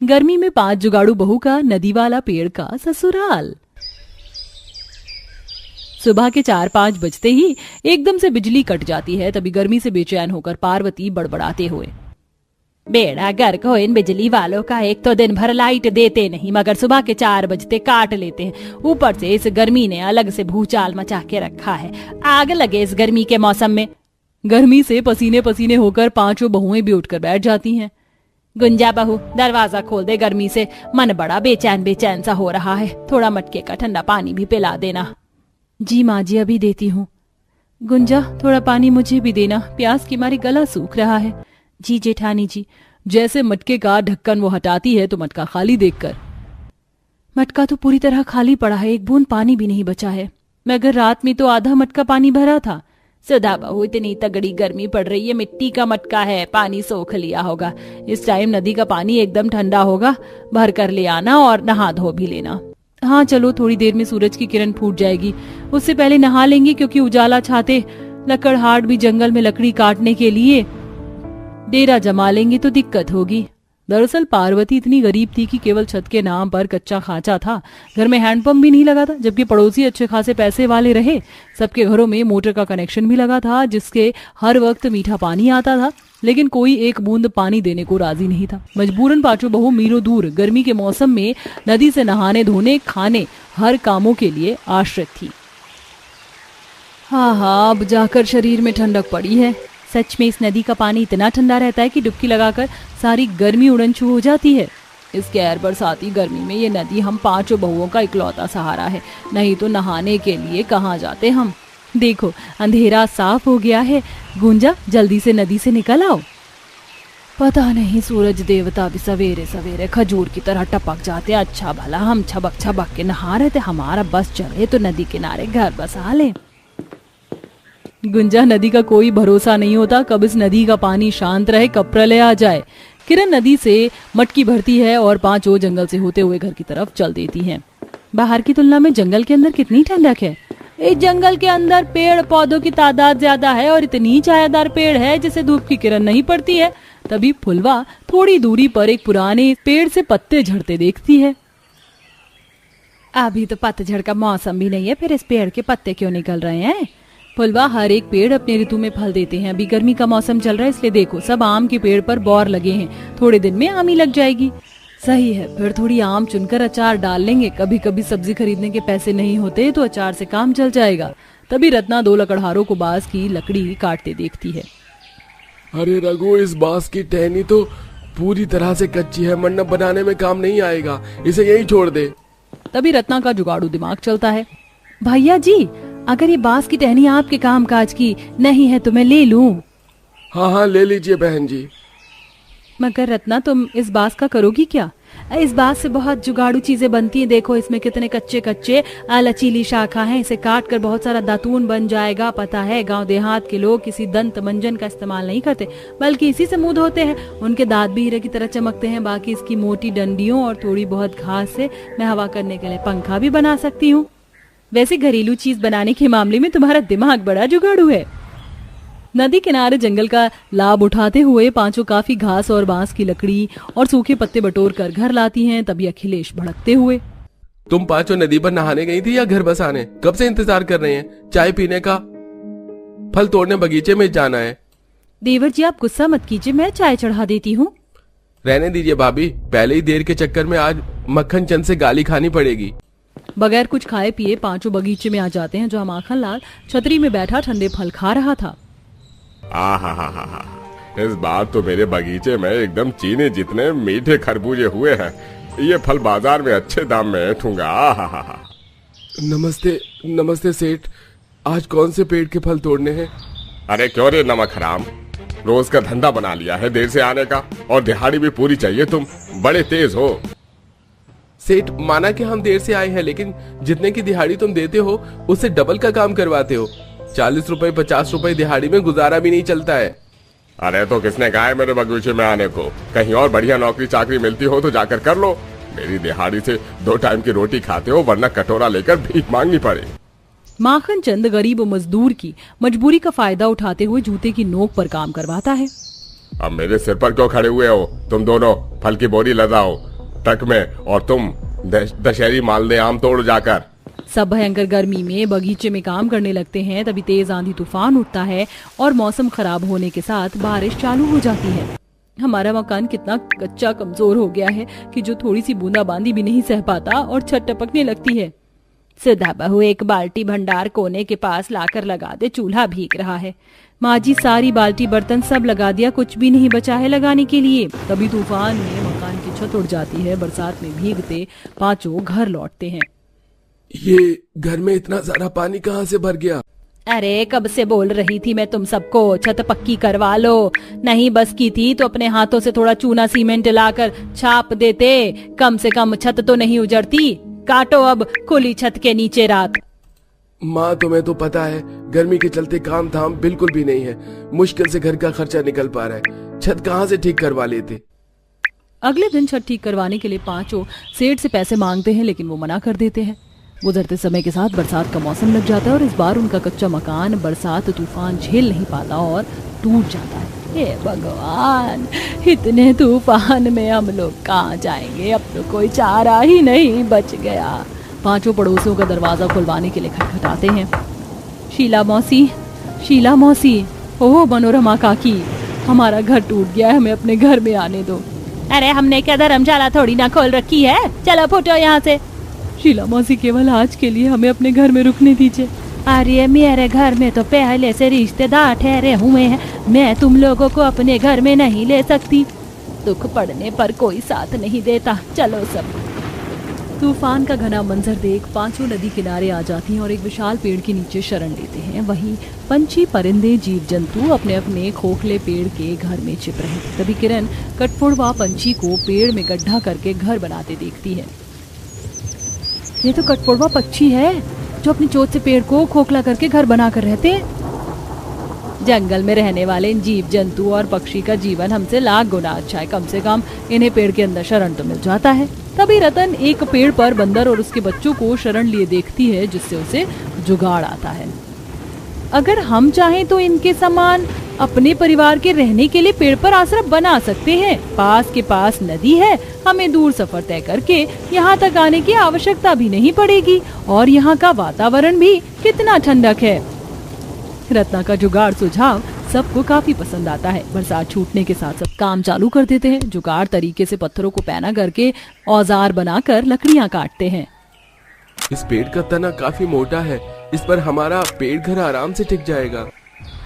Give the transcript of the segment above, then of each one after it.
गर्मी में 5 जुगाड़ू बहू का नदी वाला पेड़ का ससुराल। सुबह के 4-5 बजते ही एकदम से बिजली कट जाती है। तभी गर्मी से बेचैन होकर पार्वती बड़बड़ाते हुए, बेड़ा गर्क हो इन बिजली वालों का, एक तो दिन भर लाइट देते नहीं मगर सुबह के 4 बजते काट लेते हैं। ऊपर से इस गर्मी ने अलग से भूचाल मचा के रखा है, आग लगे इस गर्मी के मौसम में। गर्मी से पसीने पसीने होकर 5 बहुएं भी उठकर बैठ जाती हैं। गुंजा बहू दरवाजा खोल दे, गर्मी से मन बड़ा बेचैन बेचैन सा हो रहा है, थोड़ा मटके का ठंडा पानी भी पिला देना। जी माँ जी अभी देती हूँ। गुंजा थोड़ा पानी मुझे भी देना, प्यास की मारी गला सूख रहा है। जी जेठानी जी। जैसे मटके का ढक्कन वो हटाती है तो मटका खाली देखकर, मटका तो पूरी तरह खाली पड़ा है, एक बूंद पानी भी नहीं बचा है, मगर रात में तो आधा मटका पानी भरा था। सुधा बहू इतनी तगड़ी गर्मी पड़ रही है, मिट्टी का मटका है, पानी सोख लिया होगा। इस टाइम नदी का पानी एकदम ठंडा होगा, भर कर ले आना और नहा धो भी लेना। हाँ चलो, थोड़ी देर में सूरज की किरण फूट जाएगी, उससे पहले नहा लेंगे क्योंकि उजाला छाते लकड़हाट भी जंगल में लकड़ी काटने के लिए डेरा जमा लेंगे तो दिक्कत होगी। दरअसल पार्वती इतनी गरीब थी कि केवल छत के नाम पर कच्चा खांचा था, घर में हैंडपंप भी नहीं लगा था, जबकि पड़ोसी अच्छे खासे पैसे वाले रहे। सबके घरों में मोटर का कनेक्शन भी लगा था जिसके हर वक्त मीठा पानी आता था, लेकिन कोई एक बूंद पानी देने को राजी नहीं था। मजबूरन 5 बहू मीलों दूर गर्मी के मौसम में नदी से नहाने धोने खाने हर कामों के लिए आश्रित थी। हाँ, अब जाकर शरीर में ठंडक पड़ी है। सच में इस नदी का पानी इतना ठंडा रहता है कि डुबकी लगाकर सारी गर्मी उड़नछू हो जाती है। इस गैर बरसाती गर्मी में ये नदी हम 5 बहुओं का इकलौता सहारा है, नहीं तो नहाने के लिए कहाँ जाते हम। देखो अंधेरा साफ हो गया है, गुंजा जल्दी से नदी से निकल आओ। पता नहीं सूरज देवता भी सवेरे सवेरे खजूर की तरह टपक जाते। अच्छा भला हम छबक छबक के नहा रहे थे, हमारा बस चले तो नदी किनारे घर बसा ले। गुंजा नदी का कोई भरोसा नहीं होता, कब इस नदी का पानी शांत रहे, कब प्रलय आ जाए। किरण नदी से मटकी भरती है और 5 जंगल से होते हुए घर की तरफ चल देती हैं। बाहर की तुलना में जंगल के अंदर कितनी ठंडक है। इस जंगल के अंदर पेड़ पौधों की तादाद ज्यादा है और इतनी छायादार पेड़ है जिसे धूप की किरण नहीं पड़ती है। तभी फुलवा थोड़ी दूरी पर एक पुराने पेड़ से पत्ते झड़ते देखती है। अभी तो पतझड़ का मौसम भी नहीं है, फिर इस पेड़ के पत्ते क्यों निकल रहे हैं। फुलवा हर एक पेड़ अपने ऋतु में फल देते हैं। अभी गर्मी का मौसम चल रहा है, इसलिए देखो सब आम के पेड़ पर बौर लगे हैं, थोड़े दिन में आम ही लग जाएगी। सही है, फिर थोड़ी आम चुनकर अचार डाल लेंगे। कभी कभी सब्जी खरीदने के पैसे नहीं होते तो अचार से काम चल जाएगा। तभी रत्ना 2 लकड़हारों को बांस की लकड़ी काटते देखती है। अरे रघु, इस बांस की टहनी तो पूरी तरह से कच्ची है, मंडप बनाने में काम नहीं आएगा, इसे यहीं छोड़ दे। तभी रत्ना का जुगाड़ू दिमाग चलता है। भैया जी, अगर ये बांस की टहनी आपके काम काज की नहीं है तो मैं ले लूं। हाँ ले लीजिए बहन जी। मगर रत्ना तुम इस बांस का करोगी क्या? इस बांस से बहुत जुगाड़ू चीजें बनती हैं। देखो इसमें कितने कच्चे कच्चे लचीली शाखा हैं, इसे काट कर बहुत सारा दातून बन जाएगा। पता है गांव देहात के लोग किसी दंत मंजन का इस्तेमाल नहीं करते, बल्कि इसी से मुंह धोते हैं। उनके दांत भी हीरे की तरह चमकते हैं। बाकी इसकी मोटी डंडियों और थोड़ी बहुत घास से मैं हवा करने के लिए पंखा भी बना सकती हूँ। वैसे घरेलू चीज बनाने के मामले में तुम्हारा दिमाग बड़ा जुगाड़ू है। नदी किनारे जंगल का लाभ उठाते हुए 5 काफी घास और बांस की लकड़ी और सूखे पत्ते बटोर कर घर लाती हैं। तभी अखिलेश भड़कते हुए, तुम 5 नदी पर नहाने गई थी या घर बसाने? कब से इंतजार कर रहे हैं? चाय पीने का, फल तोड़ने बगीचे में जाना है। देवर जी आप गुस्सा मत कीजिए, मैं चाय चढ़ा देती हूँ। रहने दीजिए भाभी, पहले ही देर के चक्कर में आज मक्खन चंद से गाली खानी पड़ेगी। बगैर कुछ खाए पिए 5 बगीचे में आ जाते हैं, जहाँ माखन लाल छतरी में बैठा ठंडे फल खा रहा था। इस बार तो मेरे बगीचे में एकदम चीनी जितने मीठे खरबूजे हुए हैं। ये फल बाजार में अच्छे दाम में ठूंगा। नमस्ते नमस्ते सेठ, आज कौन से पेड़ के फल तोड़ने हैं? अरे क्यों रे नमक हराम, रोज का धंधा बना लिया है देर से आने का, और दिहाड़ी भी पूरी चाहिए। तुम बड़े तेज हो। सेठ माना कि हम देर से आए हैं, लेकिन जितने की दिहाड़ी तुम देते हो उससे डबल का काम करवाते हो। 40 रुपए 50 रुपए दिहाड़ी में गुजारा भी नहीं चलता है। अरे तो किसने कहा है मेरे बगीचे में आने को? कहीं और बढ़िया नौकरी चाकरी मिलती हो तो जाकर कर लो। मेरी दिहाड़ी से 2 टाइम की रोटी खाते हो, वरना कटोरा लेकर भीख मांगनी पड़े। माखन चंद गरीब मजदूर की मजबूरी का फायदा उठाते हुए जूते की नोक पर काम करवाता है। अब मेरे सिर पर क्यों खड़े हुए हो? तुम दोनों फल की बोरी लदाओ, ट्रक में और तुम दशहरी मालदे आम तोड़ जाकर। सब भयंकर गर्मी में बगीचे में काम करने लगते हैं। तभी तेज आंधी तूफान उठता है और मौसम खराब होने के साथ बारिश चालू हो जाती है। हमारा मकान कितना कच्चा कमजोर हो गया है कि जो थोड़ी सी बूंदाबांदी भी नहीं सह पाता और छत टपकने लगती है। सुधा बहू एक बाल्टी भंडार कोने के पास लाकर लगा दे, चूल्हा भीग रहा है। माँ जी सारी बाल्टी बर्तन सब लगा दिया, कुछ भी नहीं बचा है लगाने के लिए। तभी तूफान में मकान की छत उड़ जाती है। बरसात में भीगते पांचों घर लौटते हैं। ये घर में इतना सारा पानी कहाँ से भर गया? अरे कब से बोल रही थी मैं तुम सबको, छत पक्की करवा लो। नहीं बस की थी तो अपने हाथों से थोड़ा चूना सीमेंट लाकर छाप देते, कम से कम छत तो नहीं उजड़ती। काटो अब खुली छत के नीचे रात। माँ तुम्हें तो पता है गर्मी के चलते काम धाम बिल्कुल भी नहीं है। मुश्किल से घर का खर्चा निकल पा रहा है, छत कहाँ से ठीक करवा लेते। अगले दिन छत ठीक करवाने के लिए पांचों सेठ से पैसे मांगते हैं, लेकिन वो मना कर देते हैं। गुजरते समय के साथ बरसात का मौसम लग जाता है और इस बार उनका कच्चा मकान बरसात तूफान झेल नहीं पाता और टूट जाता है। हे भगवान, इतने तूफान में हम लोग कहाँ जाएंगे, अब तो कोई चारा ही नहीं बच गया। पांचों पड़ोसियों का दरवाजा खुलवाने के लिए खटखटाते हैं। शीला मौसी, ओह मनोरमा काकी, हमारा घर टूट गया है, हमें अपने घर में आने दो। अरे हमने क्या धर्मशाला थोड़ी ना खोल रखी है, चलो फुटो यहाँ से। शीला मौसी केवल आज के लिए हमें अपने घर में रुकने दीजिए। अरे मेरे घर में तो पहले से रिश्तेदार ठहरे हुए हैं, मैं तुम लोगों को अपने घर में नहीं ले सकती। दुख पड़ने पर कोई साथ नहीं देता, चलो सब। तूफान का घना मंजर देख पांचों नदी किनारे आ जाती हैं और एक विशाल पेड़ के नीचे शरण लेते हैं। वहीं पंछी परिंदे जीव जंतु अपने अपने खोखले पेड़ के घर में छिप रहे थे। तभी किरण कटफोड़वा पंछी को पेड़ में गड्ढा करके घर बनाते देखती है। ये तो कटफोड़वा पक्षी है जो अपनी चोंच से पेड़ को खोखला करके घर बनाकर रहते हैं। जंगल में रहने वाले इन जीव जंतु और पक्षी का जीवन हमसे लाख गुना अच्छा है, कम से कम इन्हें पेड़ के अंदर शरण तो मिल जाता है। तभी रतन एक पेड़ पर बंदर और उसके बच्चों को शरण लिए देखती है, जिससे उसे जुगाड़ आता है। अगर हम चाहें तो इनके समान अपने परिवार के रहने के लिए पेड़ पर आश्रम बना सकते हैं। पास के पास नदी है, हमें दूर सफर तय करके यहाँ तक आने की आवश्यकता भी नहीं पड़ेगी और यहाँ का वातावरण भी कितना ठंडक है। रत्ना का जुगाड़ सुझाव सबको काफी पसंद आता है। बरसात छूटने के साथ सब काम चालू कर देते हैं। जुगाड़ तरीके से पत्थरों को पैना करके औजार बनाकर लकड़ियाँ काटते हैं। इस पेड़ का तना काफी मोटा है, इस पर हमारा पेड़ घर आराम से टिक जाएगा।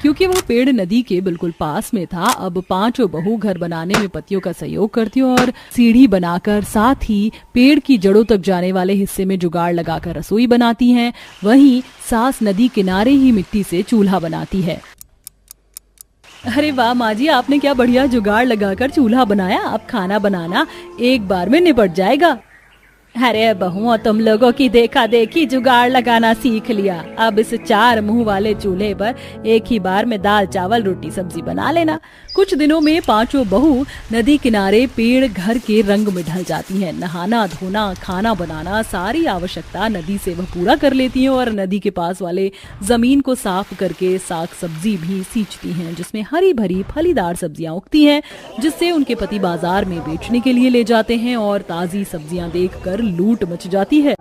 क्योंकि वो पेड़ नदी के बिल्कुल पास में था, अब पांचों बहू घर बनाने में पतियों का सहयोग करती और सीढ़ी बनाकर साथ ही पेड़ की जड़ों तक जाने वाले हिस्से में जुगाड़ लगाकर रसोई बनाती हैं। वहीं सास नदी किनारे ही मिट्टी से चूल्हा बनाती है। अरे वाह माँ जी, आपने क्या बढ़िया जुगाड़ लगाकर चूल्हा बनाया, अब खाना बनाना एक बार में निपट जाएगा। अरे बहुओं, तुम लोगों की देखा देखी जुगाड़ लगाना सीख लिया। अब इस 4 मुंह वाले चूल्हे पर एक ही बार में दाल चावल रोटी सब्जी बना लेना। कुछ दिनों में पांचों बहू नदी किनारे पेड़ घर के रंग में ढल जाती हैं। नहाना धोना खाना बनाना सारी आवश्यकता नदी से वह पूरा कर लेती हैं और नदी के पास वाले जमीन को साफ करके साग सब्जी भी सींचती हैं, जिसमें हरी भरी फलीदार सब्जियां उगती हैं, जिससे उनके पति बाजार में बेचने के लिए ले जाते हैं और ताजी सब्जियां देखकर लूट मच जाती है।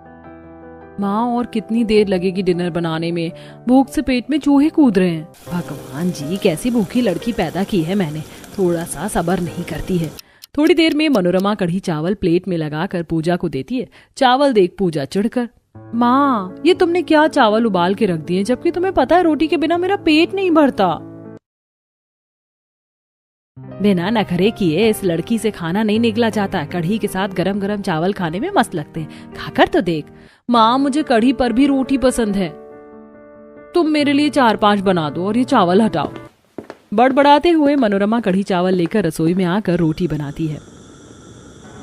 माँ, और कितनी देर लगेगी डिनर बनाने में? भूख से पेट में चूहे कूद रहे हैं। भगवान जी, कैसी भूखी लड़की पैदा की है मैंने, थोड़ा सा सब्र नहीं करती है। थोड़ी देर में मनोरमा कढ़ी चावल प्लेट में लगाकर पूजा को देती है। चावल देख पूजा चिढ़कर, माँ ये तुमने क्या चावल उबाल के रख दिए, जबकि तुम्हें पता है रोटी के बिना मेरा पेट नहीं भरता। बिना नखरे किए इस लड़की से खाना नहीं निकला जाता। कढ़ी के साथ गरम गरम चावल खाने में मस्त लगते हैं, खाकर तो देख। माँ, मुझे कढ़ी पर भी रोटी पसंद है, तुम मेरे लिए 4-5 बना दो और ये चावल हटाओ। बड़बड़ाते हुए मनोरमा कढ़ी चावल लेकर रसोई में आकर रोटी बनाती है।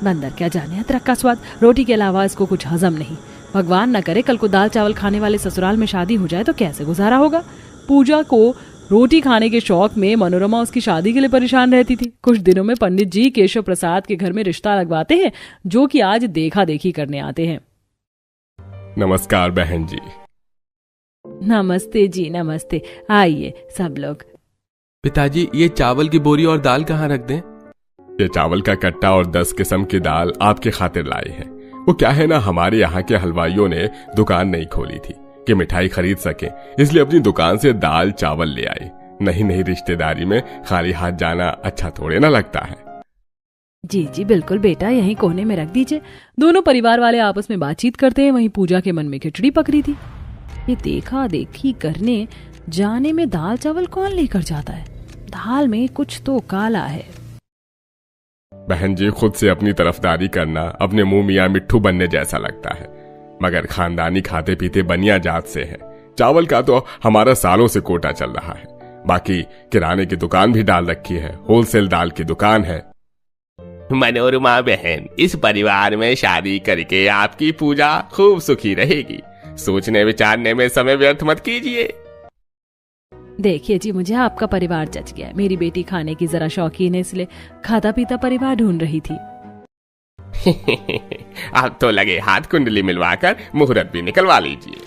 बंदर क्या जाने अदरक का स्वाद, रोटी के अलावा इसको कुछ हजम नहीं। भगवान न करे कल को दाल चावल खाने वाले ससुराल में शादी हो जाए तो कैसे गुजारा होगा। पूजा को रोटी खाने के शौक में मनोरमा उसकी शादी के लिए परेशान रहती थी। कुछ दिनों में पंडित जी केशव प्रसाद के घर में रिश्ता लगवाते हैं, जो कि आज देखा देखी करने आते हैं। नमस्कार बहन जी। नमस्ते जी, नमस्ते, आइए सब लोग। पिताजी, ये चावल की बोरी और दाल कहाँ रख दें? ये चावल का कट्टा और 10 किस्म की दाल आपके खातिर लाए हैं। वो क्या है ना, हमारे यहाँ के हलवाइयों ने दुकान नहीं खोली थी कि मिठाई खरीद सके, इसलिए अपनी दुकान से दाल चावल ले आए। नहीं रिश्तेदारी में खाली हाथ जाना अच्छा थोड़े ना लगता है। जी जी बिल्कुल बेटा, यहीं कोने में रख दीजिए। दोनों परिवार वाले आपस में बातचीत करते हैं। वहीं पूजा के मन में खिचड़ी पक रही थी। ये देखा देखी करने जाने में दाल चावल कौन लेकर जाता है? दाल में कुछ तो काला है। बहन जी, खुद से अपनी तरफदारी करना अपने मुंह मियां मिट्ठू बनने जैसा लगता है, मगर खानदानी खाते पीते बनिया जात से है। चावल का तो हमारा सालों से कोटा चल रहा है। बाकी किराने की दुकान भी डाल रखी है, होलसेल दाल की दुकान है। मनोरमा बहन, इस परिवार में शादी करके आपकी पूजा खूब सुखी रहेगी। सोचने विचारने में समय व्यर्थ मत कीजिए। देखिए जी, मुझे आपका परिवार जच गया। मेरी बेटी खाने की जरा शौकीन है, इसलिए खाता पीता परिवार ढूंढ रही थी। अब तो लगे हाथ कुंडली मिलवाकर मुहूर्त भी निकलवा लीजिए।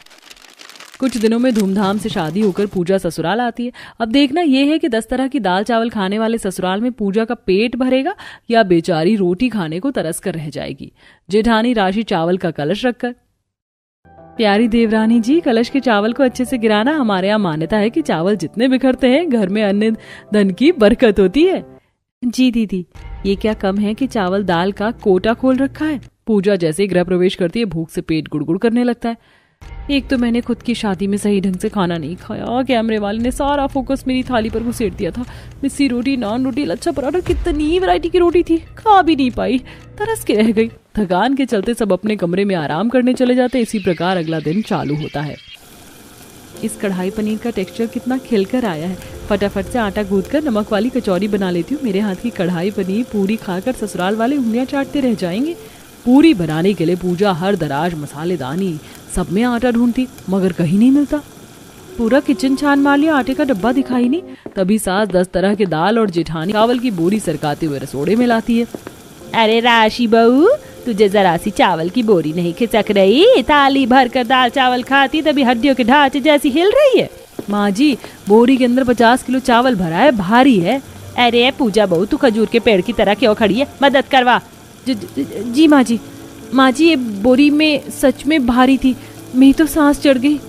कुछ दिनों में धूमधाम से शादी होकर पूजा ससुराल आती है। अब देखना यह है कि 10 तरह की दाल चावल खाने वाले ससुराल में पूजा का पेट भरेगा या बेचारी रोटी खाने को तरस कर रह जाएगी। जेठानी राशि चावल का कलश रखकर, प्यारी देवरानी जी, कलश के चावल को अच्छे से गिराना। हमारे यहाँ मान्यता है कि चावल जितने बिखरते हैं घर में अन्न धन की बरकत होती है। जी दीदी, ये क्या कम है कि चावल दाल का कोटा खोल रखा है। पूजा जैसे गृह प्रवेश करती है, भूख से पेट गुड़गुड़ करने लगता है। एक तो मैंने खुद की शादी में सही ढंग से खाना नहीं खाया। कैमरे वाले ने सारा फोकस मेरी थाली पर घुसेड़ दिया था। मिस्सी रोटी, नान रोटी, लच्छा पराठा, कितनी वैरायटी की रोटी थी, खा भी नहीं पाई, तरस के रह गई। थकान के चलते सब अपने कमरे में आराम करने चले जाते। इसी प्रकार अगला दिन चालू होता है। इस कढ़ाई पनीर का टेक्सचर कितना खिलकर आया है। फटाफट से आटा गूंथकर नमक वाली कचौरी बना लेती हूँ। मेरे हाथ की कढ़ाई पनीर पूरी खाकर ससुराल वाले उंगलियां चाटते रह जाएंगे। पूरी बनाने के लिए पूजा हर दराज, मसालेदानी सब में आटा ढूंढती, मगर कहीं नहीं मिलता। पूरा किचन छान मार लिया, आटे का डब्बा दिखाई नहीं। तभी सास 10 तरह के दाल और जेठानी चावल की बोरी सरकाते हुए रसोड़े में लाती है। अरे राशि बहू, तुझे जरा सी चावल की बोरी नहीं खिसक रही? थाली भर कर दाल चावल खाती तभी हड्डियों के ढांचे जैसी हिल रही है। माँ जी, बोरी के अंदर 50 किलो चावल भरा है, भारी है। अरे पूजा बहू, तू खजूर के पेड़ की तरह क्यों खड़ी है? मदद करवा। जी माँ जी। माँ जी, ये बोरी में सच में भारी थी, मेरी तो सांस चढ़ गई।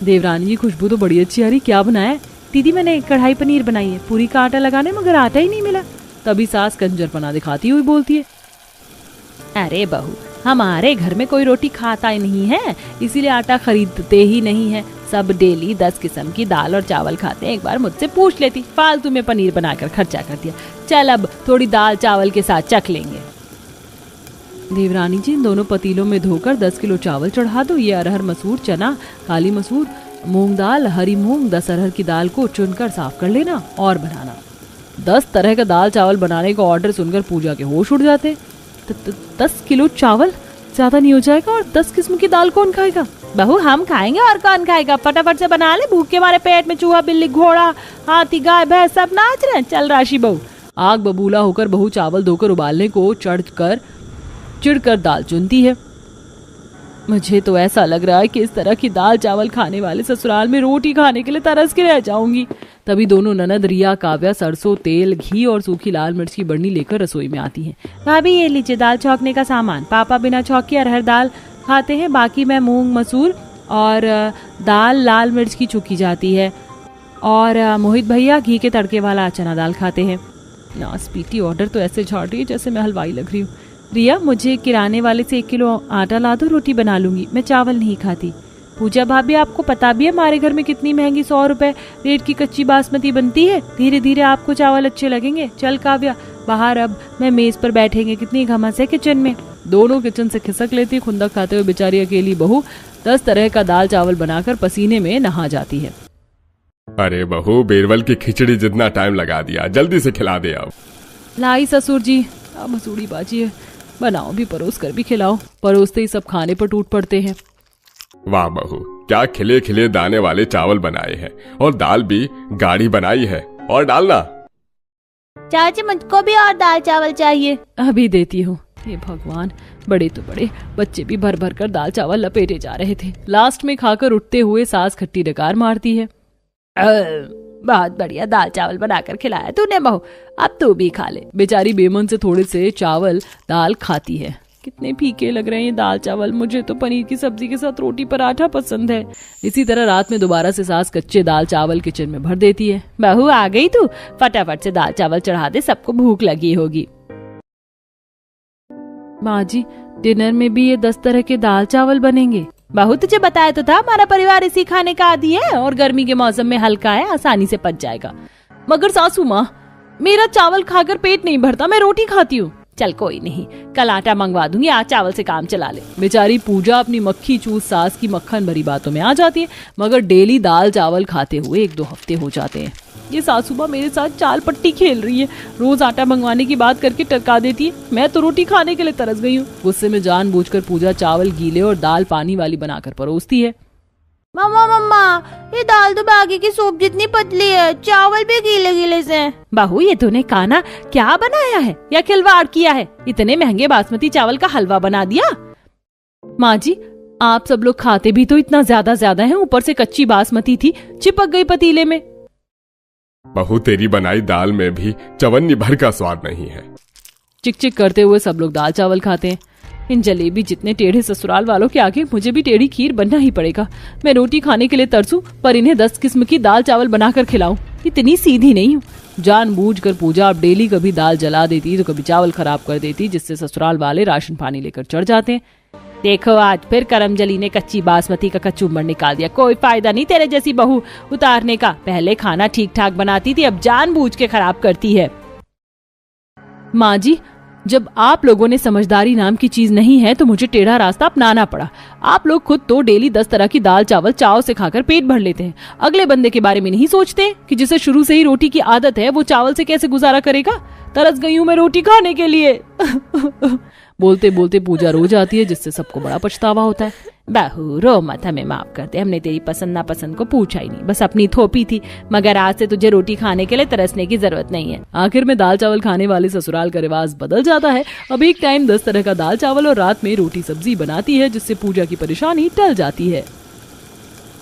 देवरानी जी, खुशबू तो बड़ी अच्छी आ रही, क्या बनाया? दीदी, मैंने कढ़ाई पनीर बनाई है, पूरी का आटा लगाने मगर आटा ही नहीं मिला। तभी सास कंजरपना दिखाती हुई बोलती है, अरे बहू, हमारे घर में कोई रोटी खाता ही नहीं है, इसीलिए आटा खरीदते ही नहीं है। सब डेली 10 किस्म की दाल और चावल खाते हैं। एक बार मुझसे पूछ लेती, फालतू में पनीर बनाकर खर्चा कर दिया। चल अब थोड़ी दाल चावल के साथ चख लेंगे। देवरानी जी, इन दोनों पतीलों में धोकर 10 किलो चावल चढ़ा दो। ये अरहर, मसूर, चना, काली मसूर, मूंग दाल, हरी मूंग, 10 अरहर की दाल को चुनकर साफ कर लेना और बनाना। 10 तरह का दाल चावल बनाने का ऑर्डर सुनकर पूजा के होश उड़ जाते। 10 किलो चावल ज्यादा नहीं हो जाएगा? और 10 किस्म की दाल कौन खाएगा? बहू, हम खाएंगे और कौन खाएगा? फटाफट से बना ले, भूख के मारे पेट में चूहा, बिल्ली, घोड़ा, हाथी, गाय, भैंस सब नाच रहे हैं। चल राशि बहू। आग बबूला होकर बहू चावल धोकर उबालने को चिढ़कर दाल चुनती है। मुझे तो ऐसा लग रहा है कि इस तरह की दाल चावल खाने वाले ससुराल में रोटी खाने के लिए तरस के रह जाऊंगी। तभी दोनों ननद रिया, काव्या सरसों तेल, घी और सूखी लाल मिर्च की बर्नी लेकर रसोई में आती हैं। भाभी, ये लीजिए दाल छौंकने का सामान। पापा बिना छौंके अरहर दाल खाते हैं, बाकी मैं मूंग, मसूर और दाल लाल मिर्च की चुकी जाती है। और मोहित भैया घी के तड़के वाला चना दाल खाते हैं। ना स्पीटी ऑर्डर तो ऐसे झाड़ रही है जैसे मैं हलवाई लग रही हूँ। रिया, मुझे किराने वाले से 1 किलो आटा ला दो, रोटी बना लूंगी, मैं चावल नहीं खाती। पूजा भाभी, आपको पता भी है हमारे घर में कितनी महंगी 100 रुपए रेट की कच्ची बासमती बनती है। धीरे धीरे आपको चावल अच्छे लगेंगे। चल काव्या बाहर, अब मैं मेज पर बैठेंगे, कितनी घमस है किचन में। दोनों किचन से खिसक लेती, खुंदक खाते हुए बेचारी अकेली बहू 10 तरह का दाल चावल बनाकर पसीने में नहा जाती है। अरे बहू, बेरवल की खिचड़ी जितना टाइम लगा दिया, जल्दी से खिला दे। अब लाई ससुर जी, अब मसूड़ी बाजी है, बनाओ भी, परोस कर भी खिलाओ। परोसते ही सब खाने पर टूट पड़ते हैं। वाह बहू, क्या खिले खिले दाने वाले चावल बनाए हैं, और दाल भी गाढ़ी बनाई है। और डालना। चाची, मुझको भी और दाल चावल चाहिए। अभी देती हूँ। हे भगवान, बड़े तो बड़े, बच्चे भी भर भर कर दाल चावल लपेटे जा रहे थे। लास्ट में खाकर उठते हुए सास खट्टी डकार मारती है। बहुत बढ़िया दाल चावल बनाकर खिलाया तूने बहू, अब तू भी खा ले। बेचारी बेमन से थोड़े से चावल दाल खाती है। कितने फीके लग रहे हैं ये दाल चावल, मुझे तो पनीर की सब्जी के साथ रोटी पराठा पसंद है। इसी तरह रात में दोबारा से सास कच्चे दाल चावल किचन में भर देती है। बहू आ गई तू, फटाफट से दाल चावल चढ़ा दे, सबको भूख लगी होगी। माँ जी, डिनर में भी ये 10 तरह के दाल चावल बनेंगे। बहू तुझे बताया तो था हमारा परिवार इसी खाने का आदी है और गर्मी के मौसम में हल्का है, आसानी से पच जाएगा। मगर सासू माँ, मेरा चावल खाकर पेट नहीं भरता, मैं रोटी खाती हूँ। चल कोई नहीं, कल आटा मंगवा दूंगी, आज चावल से काम चला ले। बेचारी पूजा अपनी मक्खी चूस सास की मक्खन भरी बातों में आ जाती है, मगर डेली दाल चावल खाते हुए 1-2 हफ्ते हो जाते हैं। ये सासू माँ मेरे साथ चाल पट्टी खेल रही है, रोज आटा मंगवाने की बात करके टरका देती है। मैं तो रोटी खाने के लिए तरस गई हूँ। गुस्से में जानबूझकर पूजा चावल गीले और दाल पानी वाली बनाकर परोसती है। मम्मा, ये दाल तो बाकी की सूप जितनी पतली है, चावल भी गीले गीले से हैं। बहू ये तूने खाना क्या बनाया है या खिलवाड़ किया है? इतने महंगे बासमती चावल का हलवा बना दिया। माँ जी, आप सब लोग खाते भी तो इतना ज्यादा हैं, ऊपर से कच्ची बासमती थी, चिपक गई पतीले में। बहू तेरी बनाई दाल में भी चवन्नी भर का स्वाद नहीं है। चिक चिक करते हुए सब लोग दाल चावल खाते हैं। इन जलेबी जितने टेढ़े ससुराल वालों के आगे मुझे भी टेढ़ी खीर बनना ही पड़ेगा। मैं रोटी खाने के लिए तरसूं, पर इन्हें 10 किस्म की दाल चावल बनाकर खिलाऊं, इतनी सीधी नहीं हूँ। जानबूझकर पूजा अब डेली कभी दाल जला देती तो कभी चावल खराब कर देती, जिससे ससुराल वाले राशन पानी लेकर चढ़ जाते हैं। देखो आज फिर करमजली ने कच्ची बासमती का कचूमर निकाल दिया। कोई फायदा नहीं तेरे जैसी बहू उतारने का। पहले खाना ठीक ठाक बनाती थी, अब जानबूझ के खराब करती है। माँ जी, जब आप लोगों ने समझदारी नाम की चीज नहीं है तो मुझे टेढ़ा रास्ता अपनाना पड़ा। आप लोग खुद तो डेली 10 तरह की दाल चावल चाव से खाकर पेट भर लेते हैं, अगले बंदे के बारे में नहीं सोचते कि जिसे शुरू से ही रोटी की आदत है वो चावल से कैसे गुजारा करेगा। तरस गई हूँ मैं रोटी खाने के लिए। बोलते बोलते पूजा रो जाती है, जिससे सबको बड़ा पछतावा होता है। बहू रो मत, हमें माफ कर दे, हमने तेरी पसंद नापसंद को पूछा ही नहीं, बस अपनी थोपी थी। मगर आज से तुझे रोटी खाने के लिए तरसने की जरूरत नहीं है। आखिर में दाल चावल खाने वाले ससुराल का रिवाज बदल जाता है। अब एक टाइम 10 तरह का दाल चावल और रात में रोटी सब्जी बनाती है, जिससे पूजा की परेशानी टल जाती है।